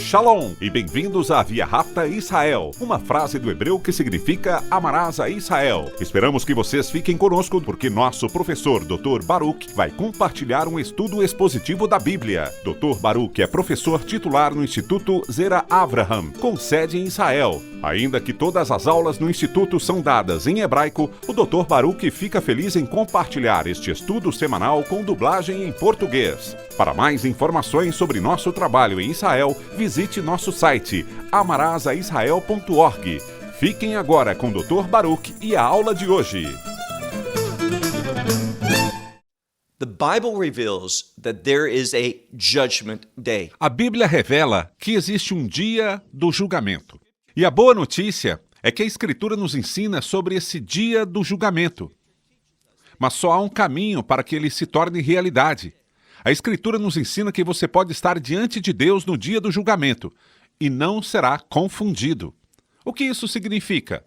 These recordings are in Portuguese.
Shalom e bem-vindos à Via Rápida Israel, uma frase do hebreu que significa amarás a Israel. Esperamos que vocês fiquem conosco porque nosso professor Dr. Baruch vai compartilhar um estudo expositivo da Bíblia. Dr. Baruch é professor titular no Instituto Zera Avraham, com sede em Israel. Ainda que todas as aulas no Instituto são dadas em hebraico, o Dr. Baruch fica feliz em compartilhar este estudo semanal com dublagem em português. Para mais informações sobre nosso trabalho em Israel, visite nosso site amarasaisrael.org. Fiquem agora com o Dr. Baruch e a aula de hoje. The Bible reveals that there is a judgment day. A Bíblia revela que existe um dia do julgamento. E a boa notícia é que a Escritura nos ensina sobre esse dia do julgamento. Mas só há um caminho para que ele se torne realidade. A Escritura nos ensina que você pode estar diante de Deus no dia do julgamento e não será confundido. O que isso significa?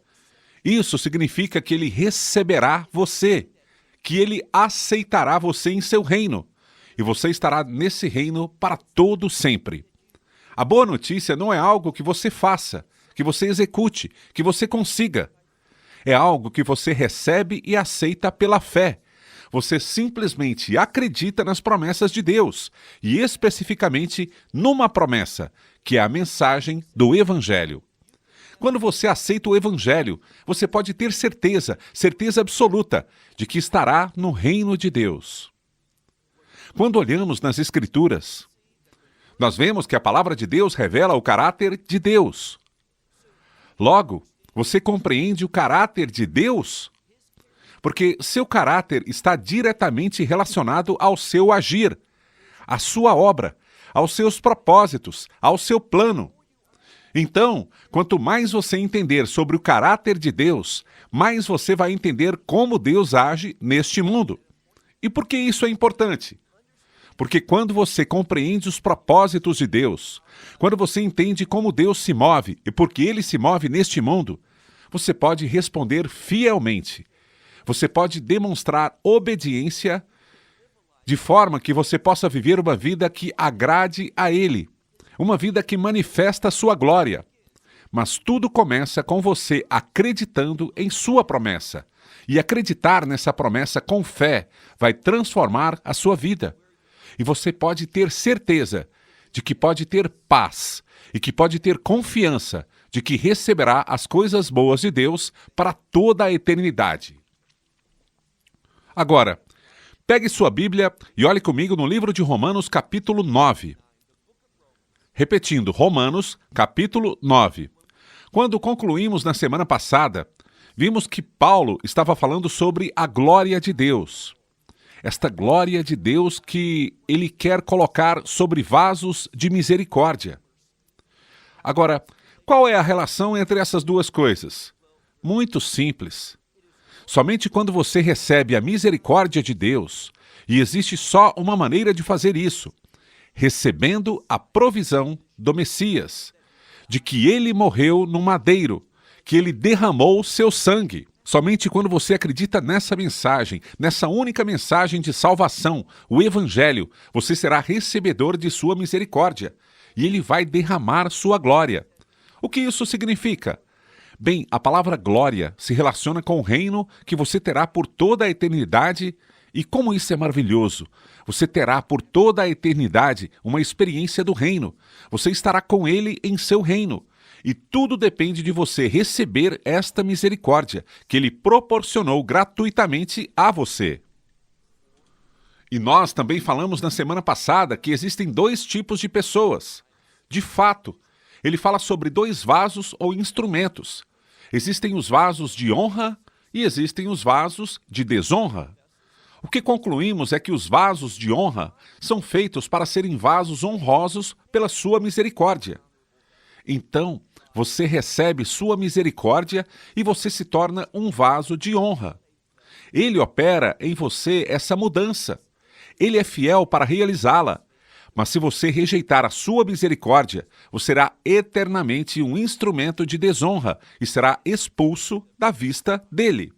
Isso significa que ele receberá você, que ele aceitará você em seu reino, e você estará nesse reino para todo sempre. A boa notícia não é algo que você faça, que você execute, que você consiga. É algo que você recebe e aceita pela fé. Você simplesmente acredita nas promessas de Deus, e especificamente numa promessa, que é a mensagem do Evangelho. Quando você aceita o Evangelho, você pode ter certeza absoluta, de que estará no reino de Deus. Quando olhamos nas Escrituras, nós vemos que a palavra de Deus revela o caráter de Deus. Logo, você compreende o caráter de Deus? Porque seu caráter está diretamente relacionado ao seu agir, à sua obra, aos seus propósitos, ao seu plano. Então, quanto mais você entender sobre o caráter de Deus, mais você vai entender como Deus age neste mundo. E por que isso é importante? Porque quando você compreende os propósitos de Deus, quando você entende como Deus se move e por que Ele se move neste mundo, você pode responder fielmente. Você pode demonstrar obediência de forma que você possa viver uma vida que agrade a Ele, uma vida que manifesta a sua glória. Mas tudo começa com você acreditando em sua promessa. E acreditar nessa promessa com fé vai transformar a sua vida. E você pode ter certeza de que pode ter paz e que pode ter confiança de que receberá as coisas boas de Deus para toda a eternidade. Agora, pegue sua Bíblia e olhe comigo no livro de Romanos, capítulo 9. Repetindo, Romanos, capítulo 9. Quando concluímos na semana passada, vimos que Paulo estava falando sobre a glória de Deus. Esta glória de Deus que ele quer colocar sobre vasos de misericórdia. Agora, qual é a relação entre essas duas coisas? Muito simples. Somente quando você recebe a misericórdia de Deus, e existe só uma maneira de fazer isso, recebendo a provisão do Messias, de que ele morreu no madeiro, que ele derramou seu sangue. Somente quando você acredita nessa mensagem, nessa única mensagem de salvação, o Evangelho, você será recebedor de sua misericórdia, e ele vai derramar sua glória. O que isso significa? Bem, a palavra glória se relaciona com o reino que você terá por toda a eternidade, e como isso é maravilhoso! Você terá por toda a eternidade uma experiência do reino. Você estará com ele em seu reino. E tudo depende de você receber esta misericórdia que ele proporcionou gratuitamente a você. E nós também falamos na semana passada que existem dois tipos de pessoas. De fato, ele fala sobre dois vasos ou instrumentos. Existem os vasos de honra e existem os vasos de desonra. O que concluímos é que os vasos de honra são feitos para serem vasos honrosos pela sua misericórdia. Então, você recebe sua misericórdia e você se torna um vaso de honra. Ele opera em você essa mudança. Ele é fiel para realizá-la. Mas se você rejeitar a sua misericórdia, você será eternamente um instrumento de desonra e será expulso da vista dele.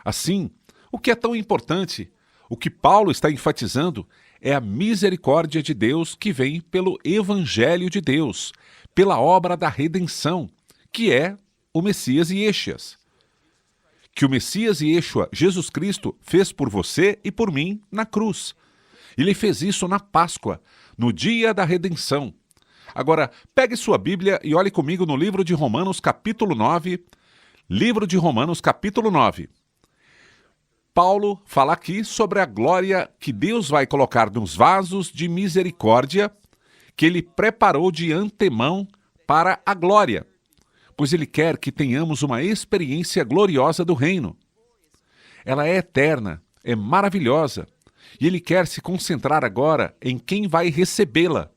Assim, o que é tão importante, o que Paulo está enfatizando, é a misericórdia de Deus que vem pelo Evangelho de Deus, pela obra da redenção, que é o Messias Yeshuas. Que o Messias Yeshua, Jesus Cristo, fez por você e por mim na cruz. Ele fez isso na Páscoa, no dia da redenção. Agora, pegue sua Bíblia e olhe comigo no livro de Romanos, capítulo 9. Livro de Romanos, capítulo 9. Paulo fala aqui sobre a glória que Deus vai colocar nos vasos de misericórdia que ele preparou de antemão para a glória, pois ele quer que tenhamos uma experiência gloriosa do reino. Ela é eterna, é maravilhosa, e ele quer se concentrar agora em quem vai recebê-la.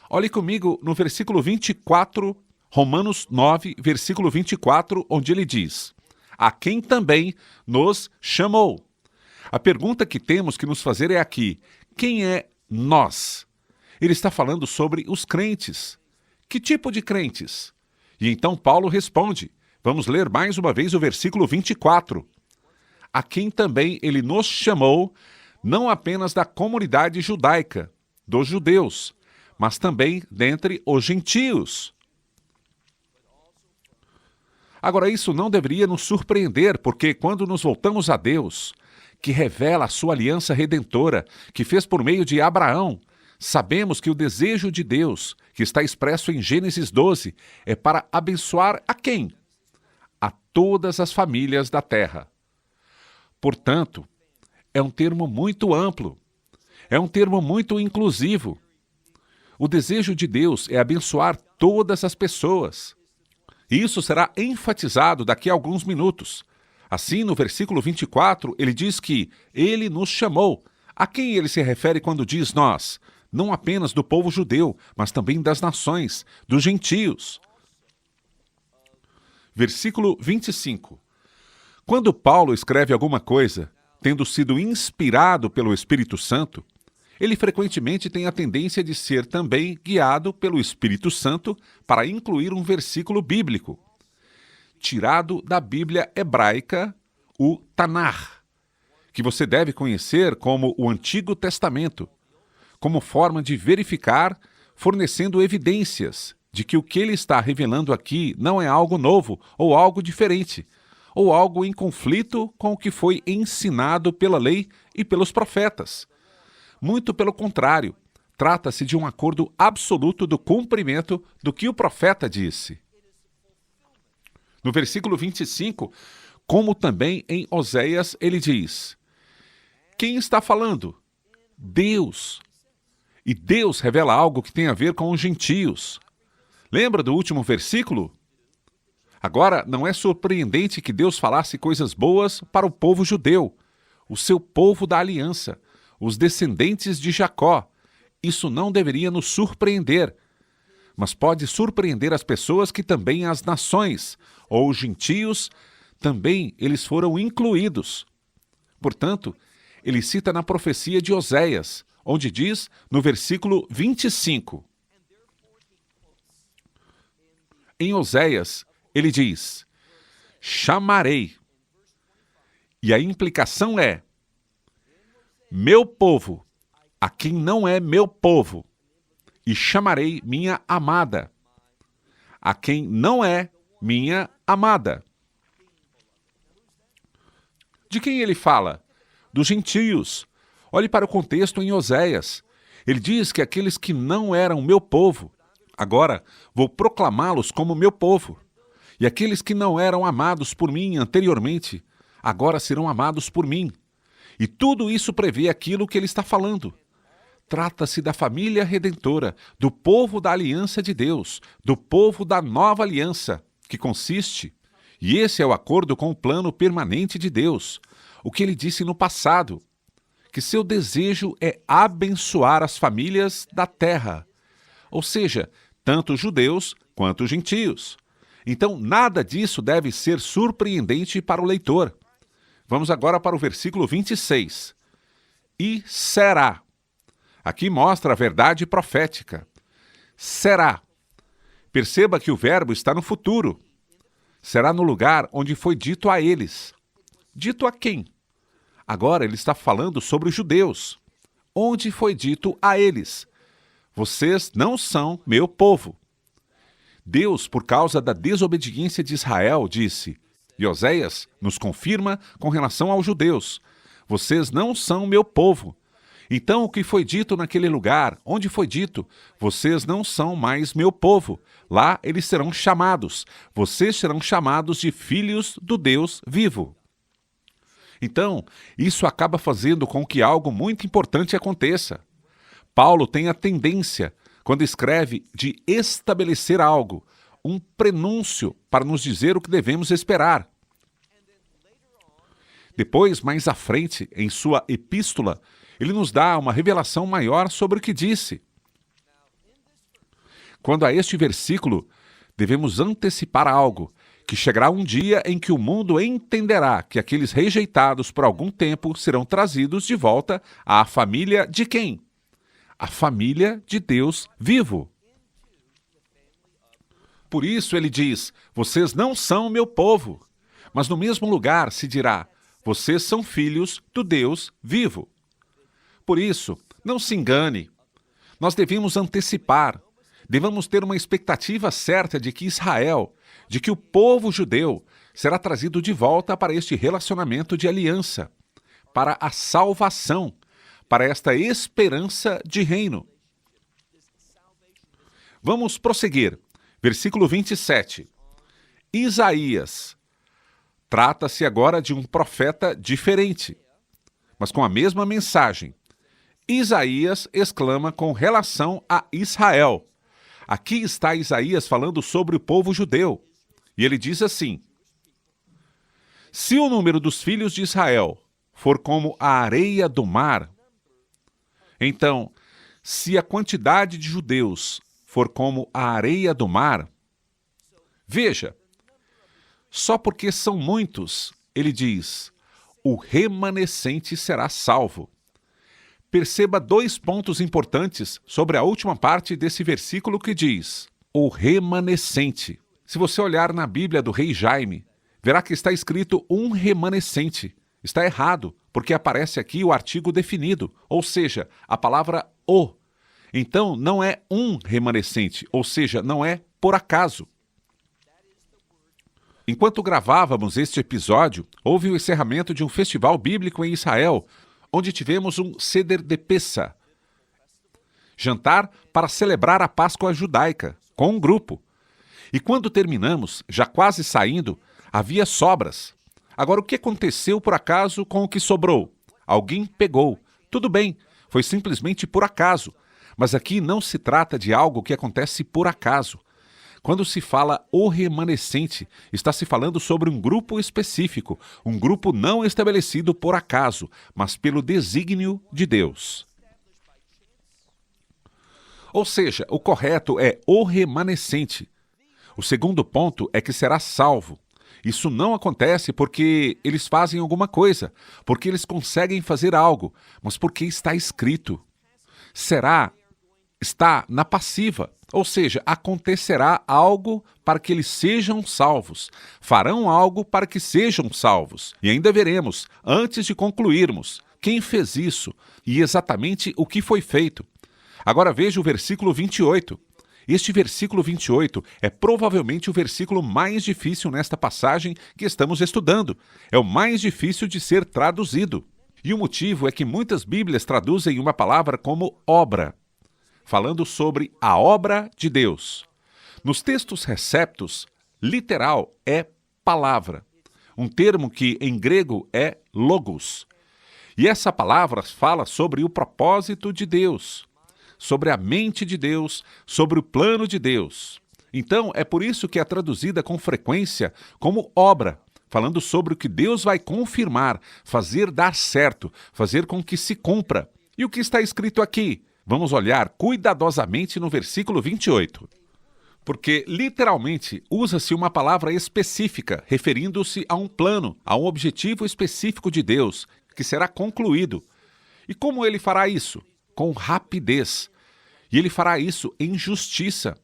Olhe comigo no versículo 24, Romanos 9, versículo 24, onde ele diz: a quem também nos chamou. A pergunta que temos que nos fazer é aqui: quem é nós? Ele está falando sobre os crentes. Que tipo de crentes? E então Paulo responde. Vamos ler mais uma vez o versículo 24. A quem também ele nos chamou, não apenas da comunidade judaica, dos judeus, mas também dentre os gentios. Agora, isso não deveria nos surpreender, porque quando nos voltamos a Deus, que revela a sua aliança redentora, que fez por meio de Abraão, sabemos que o desejo de Deus, que está expresso em Gênesis 12, é para abençoar a quem? A todas as famílias da terra. Portanto, é um termo muito amplo, é um termo muito inclusivo. O desejo de Deus é abençoar todas as pessoas. Isso será enfatizado daqui a alguns minutos. Assim, no versículo 24, ele diz que ele nos chamou. A quem ele se refere quando diz nós? Não apenas do povo judeu, mas também das nações, dos gentios. Versículo 25. Quando Paulo escreve alguma coisa, tendo sido inspirado pelo Espírito Santo, ele frequentemente tem a tendência de ser também guiado pelo Espírito Santo para incluir um versículo bíblico, tirado da Bíblia hebraica, o Tanar, que você deve conhecer como o Antigo Testamento, como forma de verificar, fornecendo evidências de que o que ele está revelando aqui não é algo novo ou algo diferente, ou algo em conflito com o que foi ensinado pela lei e pelos profetas. Muito pelo contrário, trata-se de um acordo absoluto do cumprimento do que o profeta disse. No versículo 25, como também em Oséias, ele diz: quem está falando? Deus. E Deus revela algo que tem a ver com os gentios. Lembra do último versículo? Agora, não é surpreendente que Deus falasse coisas boas para o povo judeu, o seu povo da aliança, os descendentes de Jacó. Isso não deveria nos surpreender, mas pode surpreender as pessoas que também as nações, ou os gentios, também eles foram incluídos. Portanto, ele cita na profecia de Oséias, onde diz no versículo 25. Em Oséias, ele diz: chamarei. E a implicação é: meu povo, a quem não é meu povo, e chamarei minha amada, a quem não é minha amada. De quem ele fala? Dos gentios. Olhe para o contexto em Oséias. Ele diz que aqueles que não eram meu povo, agora vou proclamá-los como meu povo. E aqueles que não eram amados por mim anteriormente, agora serão amados por mim. E tudo isso prevê aquilo que ele está falando. Trata-se da família redentora, do povo da aliança de Deus, do povo da nova aliança, que consiste, e esse é o acordo com o plano permanente de Deus, o que ele disse no passado, que seu desejo é abençoar as famílias da terra, ou seja, tanto os judeus quanto os gentios. Então, nada disso deve ser surpreendente para o leitor. Vamos agora para o versículo 26. E será. Aqui mostra a verdade profética. Será. Perceba que o verbo está no futuro. Será no lugar onde foi dito a eles. Dito a quem? Agora ele está falando sobre os judeus. onde foi dito a eles: vocês não são meu povo. Deus, por causa da desobediência de Israel, disse, e Oséias nos confirma com relação aos judeus: vocês não são meu povo. Então, o que foi dito naquele lugar, onde foi dito, vocês não são mais meu povo, lá eles serão chamados, vocês serão chamados de filhos do Deus vivo. Então, isso acaba fazendo com que algo muito importante aconteça. Paulo tem a tendência, quando escreve, de estabelecer algo, um prenúncio para nos dizer o que devemos esperar. Depois, mais à frente, em sua epístola, ele nos dá uma revelação maior sobre o que disse. Quando a este versículo, devemos antecipar algo, que chegará um dia em que o mundo entenderá que aqueles rejeitados por algum tempo serão trazidos de volta à família de quem? A família de Deus vivo. Por isso ele diz, vocês não são meu povo, mas no mesmo lugar se dirá, vocês são filhos do Deus vivo. Por isso, não se engane. Nós devemos antecipar, devemos ter uma expectativa certa de que Israel, de que o povo judeu será trazido de volta para este relacionamento de aliança, para a salvação, para esta esperança de reino. Vamos prosseguir. Versículo 27. Isaías. Trata-se agora de um profeta diferente, mas com a mesma mensagem. Isaías exclama com relação a Israel. Aqui está Isaías falando sobre o povo judeu. E ele diz assim: se o número dos filhos de Israel for como a areia do mar, então, se a quantidade de judeus for como a areia do mar, veja, só porque são muitos, ele diz, o remanescente será salvo. Perceba dois pontos importantes sobre a última parte desse versículo que diz, o remanescente. Se você olhar na Bíblia do rei Jaime, verá que está escrito um remanescente. Está errado, porque aparece aqui o artigo definido, ou seja, a palavra o. Então, não é um remanescente, ou seja, não é por acaso. Enquanto gravávamos este episódio, houve o encerramento de um festival bíblico em Israel, onde tivemos um Seder de Pessah, jantar para celebrar a Páscoa judaica, com um grupo. E quando terminamos, já quase saindo, havia sobras. Agora, o que aconteceu por acaso com o que sobrou? Alguém pegou. Tudo bem, foi simplesmente por acaso. Mas aqui não se trata de algo que acontece por acaso. Quando se fala o remanescente, está se falando sobre um grupo específico, um grupo não estabelecido por acaso, mas pelo desígnio de Deus. Ou seja, o correto é o remanescente. O segundo ponto é que será salvo. Isso não acontece porque eles fazem alguma coisa, porque eles conseguem fazer algo, mas porque está escrito. Está na passiva, ou seja, acontecerá algo para que eles sejam salvos, farão algo para que sejam salvos. E ainda veremos, antes de concluirmos, quem fez isso e exatamente o que foi feito. Agora veja o versículo 28. Este versículo 28 é provavelmente o versículo mais difícil nesta passagem que estamos estudando. É o mais difícil de ser traduzido. E o motivo é que muitas Bíblias traduzem uma palavra como obra, falando sobre a obra de Deus. Nos textos receptos, literal é palavra, um termo que em grego é logos. E essa palavra fala sobre o propósito de Deus, sobre a mente de Deus, sobre o plano de Deus. Então, é por isso que é traduzida com frequência como obra, falando sobre o que Deus vai confirmar, fazer dar certo, fazer com que se cumpra. E o que está escrito aqui? Vamos olhar cuidadosamente no versículo 28. Porque, literalmente, usa-se uma palavra específica, referindo-se a um plano, a um objetivo específico de Deus, que será concluído. E como ele fará isso? Com rapidez. E ele fará isso em justiça.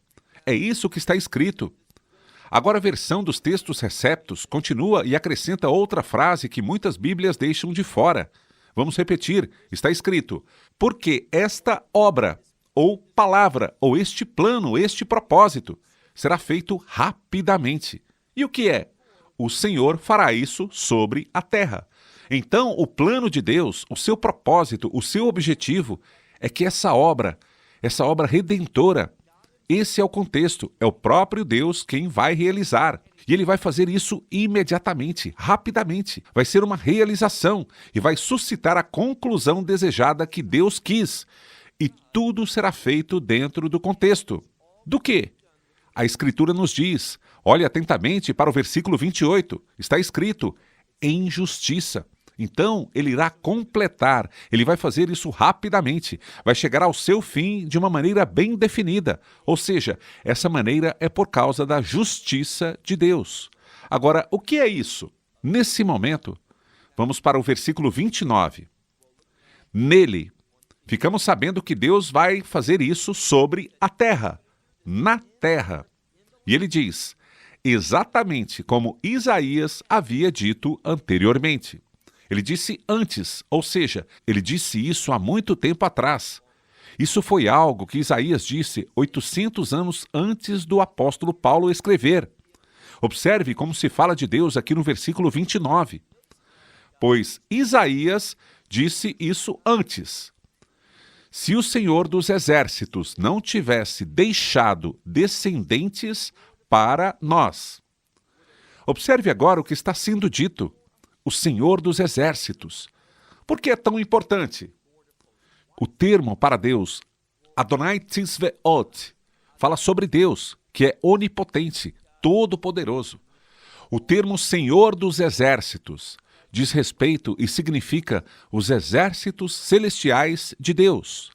É isso que está escrito. Agora a versão dos textos receptos continua e acrescenta outra frase que muitas Bíblias deixam de fora. Vamos repetir, está escrito: porque esta obra, ou palavra, ou este plano, este propósito, será feito rapidamente. E o que é? O Senhor fará isso sobre a terra. Então, o plano de Deus, o seu propósito, o seu objetivo é que essa obra redentora, esse é o contexto, é o próprio Deus quem vai realizar. E ele vai fazer isso imediatamente, rapidamente. Vai ser uma realização e vai suscitar a conclusão desejada que Deus quis. E tudo será feito dentro do contexto. Do quê? A Escritura nos diz, olhe atentamente para o versículo 28, está escrito, em justiça. Então, ele irá completar, ele vai fazer isso rapidamente, vai chegar ao seu fim de uma maneira bem definida. Ou seja, essa maneira é por causa da justiça de Deus. Agora, o que é isso? Nesse momento, vamos para o versículo 29. Nele, ficamos sabendo que Deus vai fazer isso sobre a terra, na terra. E ele diz, exatamente como Isaías havia dito anteriormente. Ele disse antes, ou seja, ele disse isso há muito tempo atrás. Isso foi algo que Isaías disse 800 anos antes do apóstolo Paulo escrever. Observe como se fala de Deus aqui no versículo 29. Pois Isaías disse isso antes. Se o Senhor dos Exércitos não tivesse deixado descendentes para nós. Observe agora o que está sendo dito. O Senhor dos Exércitos. Por que é tão importante? O termo para Deus, Adonai Tzveot, fala sobre Deus, que é onipotente, todo-poderoso. O termo Senhor dos Exércitos diz respeito e significa os exércitos celestiais de Deus.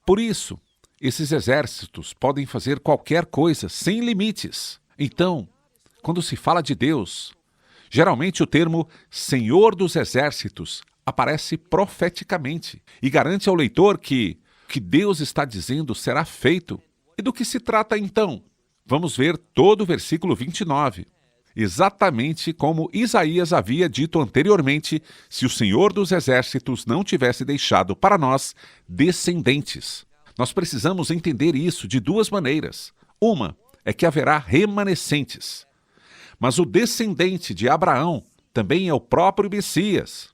Por isso, esses exércitos podem fazer qualquer coisa sem limites. Então, quando se fala de Deus, geralmente o termo Senhor dos Exércitos aparece profeticamente e garante ao leitor que o que Deus está dizendo será feito. E do que se trata então? Vamos ver todo o versículo 29. Exatamente como Isaías havia dito anteriormente, se o Senhor dos Exércitos não tivesse deixado para nós descendentes. Nós precisamos entender isso de duas maneiras. Uma é que haverá remanescentes. Mas o descendente de Abraão também é o próprio Messias.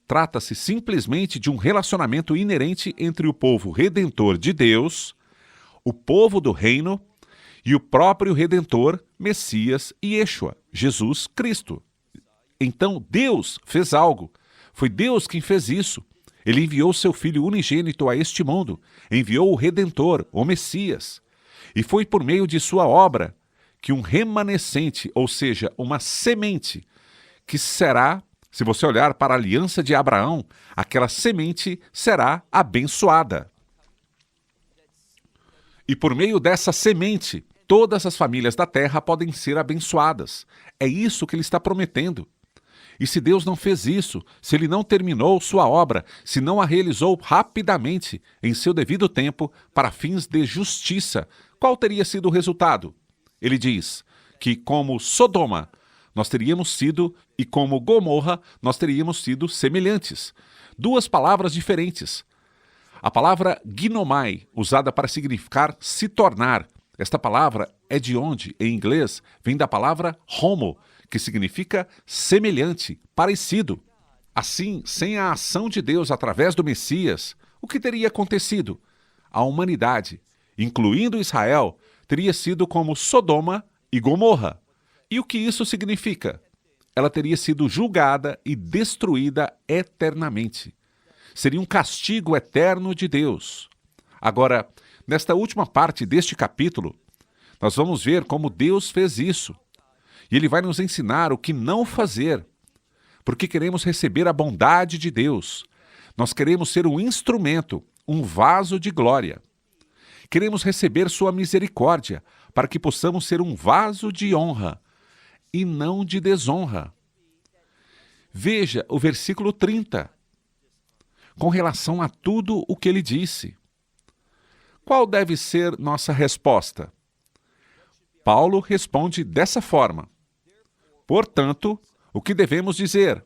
Trata-se simplesmente de um relacionamento inerente entre o povo redentor de Deus, o povo do reino e o próprio Redentor, Messias e Yeshua, Jesus Cristo. Então Deus fez algo. Foi Deus quem fez isso. Ele enviou seu Filho unigênito a este mundo, enviou o Redentor, o Messias. E foi por meio de sua obra que um remanescente, ou seja, uma semente, que será, se você olhar para a aliança de Abraão, aquela semente será abençoada. E por meio dessa semente, todas as famílias da terra podem ser abençoadas. É isso que ele está prometendo. E se Deus não fez isso, se ele não terminou sua obra, se não a realizou rapidamente, em seu devido tempo, para fins de justiça, qual teria sido o resultado? Ele diz que como Sodoma nós teríamos sido e como Gomorra nós teríamos sido semelhantes. Duas palavras diferentes. A palavra ginomai, usada para significar se tornar. Esta palavra é de onde, em inglês, vem da palavra homo, que significa semelhante, parecido. Assim, sem a ação de Deus através do Messias, o que teria acontecido? A humanidade, incluindo Israel, teria sido como Sodoma e Gomorra. E o que isso significa? Ela teria sido julgada e destruída eternamente. Seria um castigo eterno de Deus. Agora, nesta última parte deste capítulo, nós vamos ver como Deus fez isso. E ele vai nos ensinar o que não fazer, porque queremos receber a bondade de Deus. Nós queremos ser um instrumento, um vaso de glória. Queremos receber sua misericórdia, para que possamos ser um vaso de honra e não de desonra. Veja o versículo 30, com relação a tudo o que ele disse. Qual deve ser nossa resposta? Paulo responde dessa forma. Portanto, o que devemos dizer?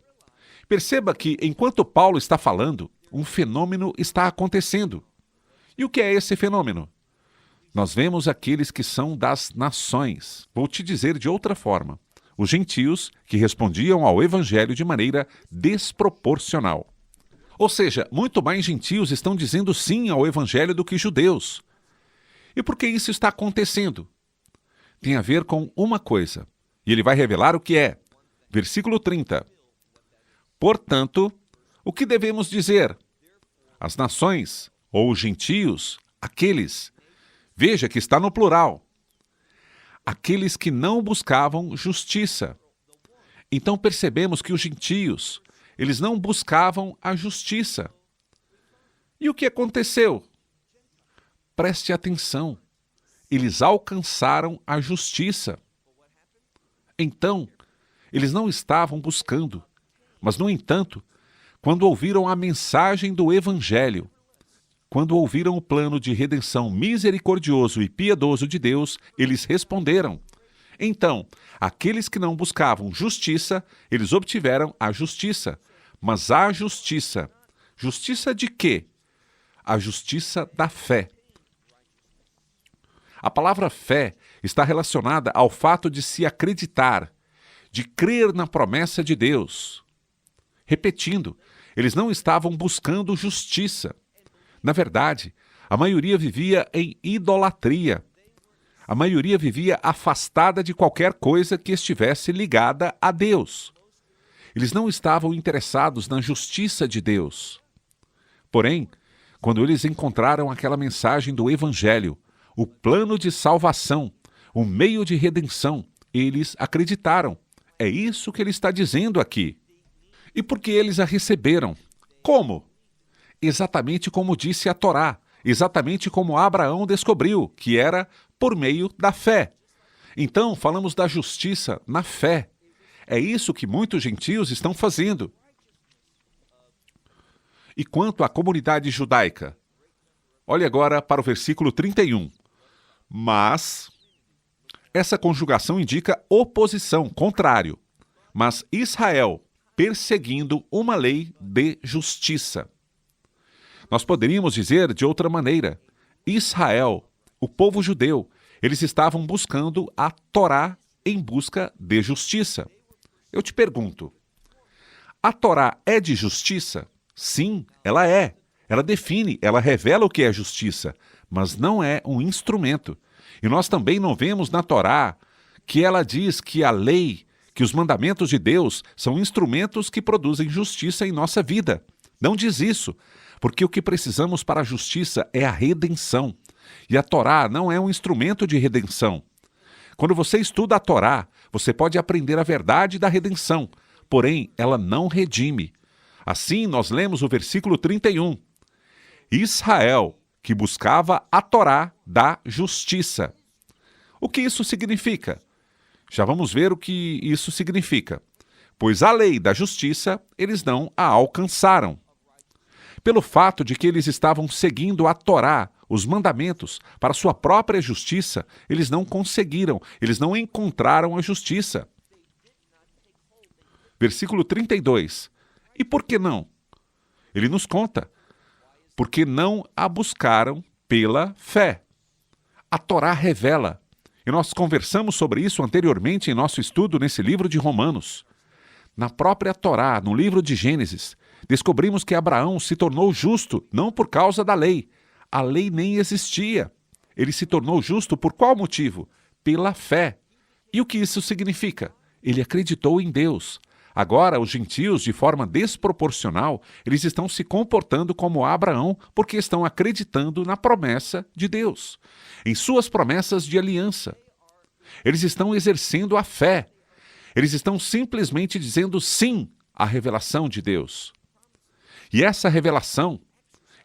Perceba que, enquanto Paulo está falando, um fenômeno está acontecendo. E o que é esse fenômeno? Nós vemos aqueles que são das nações. Vou te dizer de outra forma. Os gentios que respondiam ao evangelho de maneira desproporcional. Ou seja, muito mais gentios estão dizendo sim ao evangelho do que judeus. E por que isso está acontecendo? Tem a ver com uma coisa. E ele vai revelar o que é. Versículo 30. Portanto, o que devemos dizer? As nações, ou os gentios, aqueles. Veja que está no plural. Aqueles que não buscavam justiça. Então percebemos que os gentios, eles não buscavam a justiça. E o que aconteceu? Preste atenção. Eles alcançaram a justiça. Então, eles não estavam buscando. Mas, no entanto, quando ouviram a mensagem do Evangelho, quando ouviram o plano de redenção misericordioso e piedoso de Deus, eles responderam. Então, aqueles que não buscavam justiça, eles obtiveram a justiça. Mas a justiça. Justiça de quê? A justiça da fé. A palavra fé está relacionada ao fato de se acreditar, de crer na promessa de Deus. Repetindo, eles não estavam buscando justiça. Na verdade, a maioria vivia em idolatria. A maioria vivia afastada de qualquer coisa que estivesse ligada a Deus. Eles não estavam interessados na justiça de Deus. Porém, quando eles encontraram aquela mensagem do Evangelho, o plano de salvação, o meio de redenção, eles acreditaram. É isso que ele está dizendo aqui. E por que eles a receberam? Como? Exatamente como disse a Torá, exatamente como Abraão descobriu, que era por meio da fé. Então, falamos da justiça na fé. É isso que muitos gentios estão fazendo. E quanto à comunidade judaica? Olhe agora para o versículo 31. Mas, essa conjugação indica oposição, contrário. Mas Israel, perseguindo uma lei de justiça. Nós poderíamos dizer de outra maneira, Israel, o povo judeu, eles estavam buscando a Torá em busca de justiça. Eu te pergunto, a Torá é de justiça? Sim, ela é. Ela define, ela revela o que é justiça, mas não é um instrumento. E nós também não vemos na Torá que ela diz que a lei, que os mandamentos de Deus são instrumentos que produzem justiça em nossa vida. Não diz isso. Porque o que precisamos para a justiça é a redenção. E a Torá não é um instrumento de redenção. Quando você estuda a Torá, você pode aprender a verdade da redenção, porém ela não redime. Assim, nós lemos o versículo 31. Israel, que buscava a Torá da justiça. O que isso significa? Já vamos ver o que isso significa. Pois a lei da justiça, eles não a alcançaram. Pelo fato de que eles estavam seguindo a Torá, os mandamentos, para sua própria justiça, eles não conseguiram, eles não encontraram a justiça. Versículo 32. E por que não? Ele nos conta. Porque não a buscaram pela fé. A Torá revela. E nós conversamos sobre isso anteriormente em nosso estudo nesse livro de Romanos. Na própria Torá, no livro de Gênesis, descobrimos que Abraão se tornou justo, não por causa da lei. A lei nem existia. Ele se tornou justo por qual motivo? Pela fé. E o que isso significa? Ele acreditou em Deus. Agora, os gentios, de forma desproporcional, eles estão se comportando como Abraão porque estão acreditando na promessa de Deus, em suas promessas de aliança. Eles estão exercendo a fé. Eles estão simplesmente dizendo sim à revelação de Deus. E essa revelação,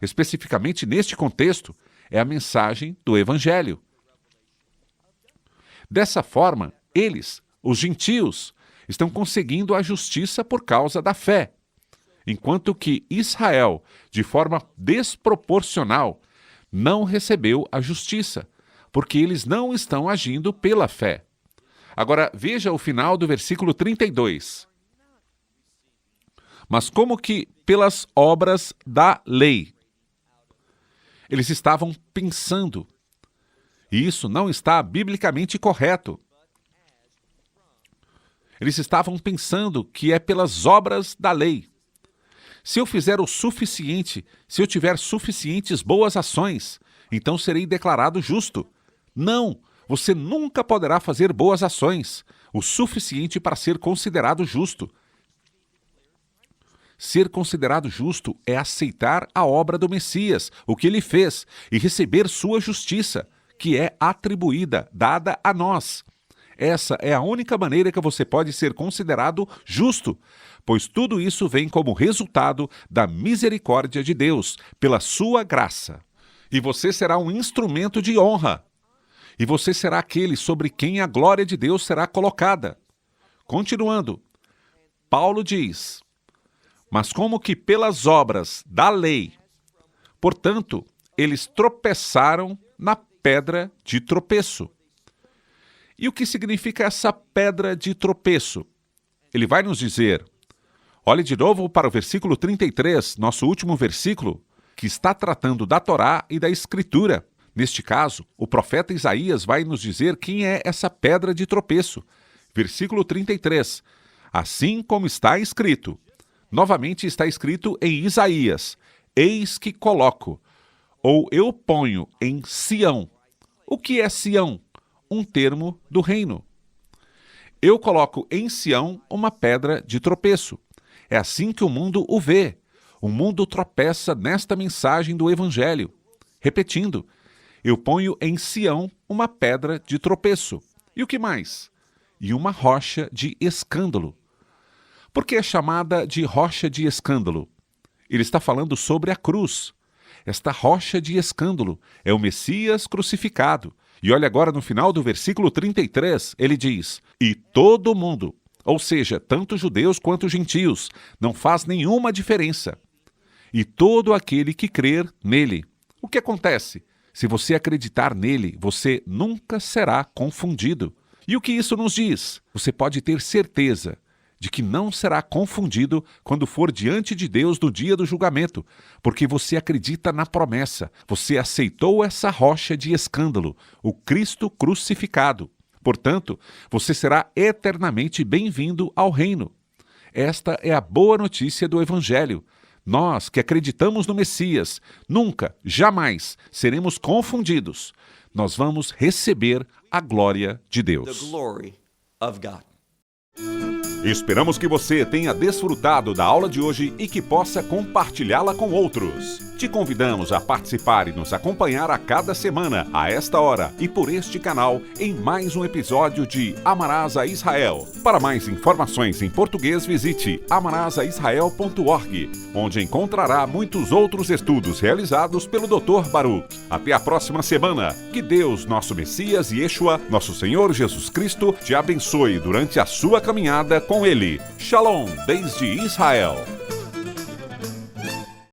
especificamente neste contexto, é a mensagem do Evangelho. Dessa forma, eles, os gentios, estão conseguindo a justiça por causa da fé, enquanto que Israel, de forma desproporcional, não recebeu a justiça, porque eles não estão agindo pela fé. Agora, veja o final do versículo 32. Mas como que pelas obras da lei? Eles estavam pensando. E isso não está biblicamente correto. Eles estavam pensando que é pelas obras da lei. Se eu fizer o suficiente, se eu tiver suficientes boas ações, então serei declarado justo. Não, você nunca poderá fazer boas ações, o suficiente para ser considerado justo. Ser considerado justo é aceitar a obra do Messias, o que ele fez, e receber sua justiça, que é atribuída, dada a nós. Essa é a única maneira que você pode ser considerado justo, pois tudo isso vem como resultado da misericórdia de Deus, pela sua graça. E você será um instrumento de honra. E você será aquele sobre quem a glória de Deus será colocada. Continuando, Paulo diz: mas como que pelas obras da lei, portanto, eles tropeçaram na pedra de tropeço. E o que significa essa pedra de tropeço? Ele vai nos dizer, olhe de novo para o versículo 33, nosso último versículo, que está tratando da Torá e da Escritura. Neste caso, o profeta Isaías vai nos dizer quem é essa pedra de tropeço. Versículo 33, assim como está escrito. Novamente está escrito em Isaías, eis que coloco, ou eu ponho em Sião. O que é Sião? Um termo do reino. Eu coloco em Sião uma pedra de tropeço. É assim que o mundo o vê. O mundo tropeça nesta mensagem do Evangelho. Repetindo, eu ponho em Sião uma pedra de tropeço. E o que mais? E uma rocha de escândalo. Por que é chamada de rocha de escândalo? Ele está falando sobre a cruz. Esta rocha de escândalo é o Messias crucificado. E olha agora no final do versículo 33, ele diz, e todo mundo, ou seja, tanto judeus quanto gentios, não faz nenhuma diferença. E todo aquele que crer nele. O que acontece? Se você acreditar nele, você nunca será confundido. E o que isso nos diz? Você pode ter certeza de que não será confundido quando for diante de Deus no dia do julgamento, porque você acredita na promessa, você aceitou essa rocha de escândalo, o Cristo crucificado. Portanto, você será eternamente bem-vindo ao reino. Esta é a boa notícia do Evangelho. Nós que acreditamos no Messias, nunca, jamais seremos confundidos. Nós vamos receber a glória de Deus. The glory of God. Esperamos que você tenha desfrutado da aula de hoje e que possa compartilhá-la com outros. Te convidamos a participar e nos acompanhar a cada semana, a esta hora e por este canal, em mais um episódio de Amarás a Israel. Para mais informações em português, visite amarasaisrael.org, onde encontrará muitos outros estudos realizados pelo Dr. Baruch. Até a próxima semana. Que Deus, nosso Messias e Yeshua, nosso Senhor Jesus Cristo, te abençoe durante a sua caminhada com Ele. Shalom, desde Israel.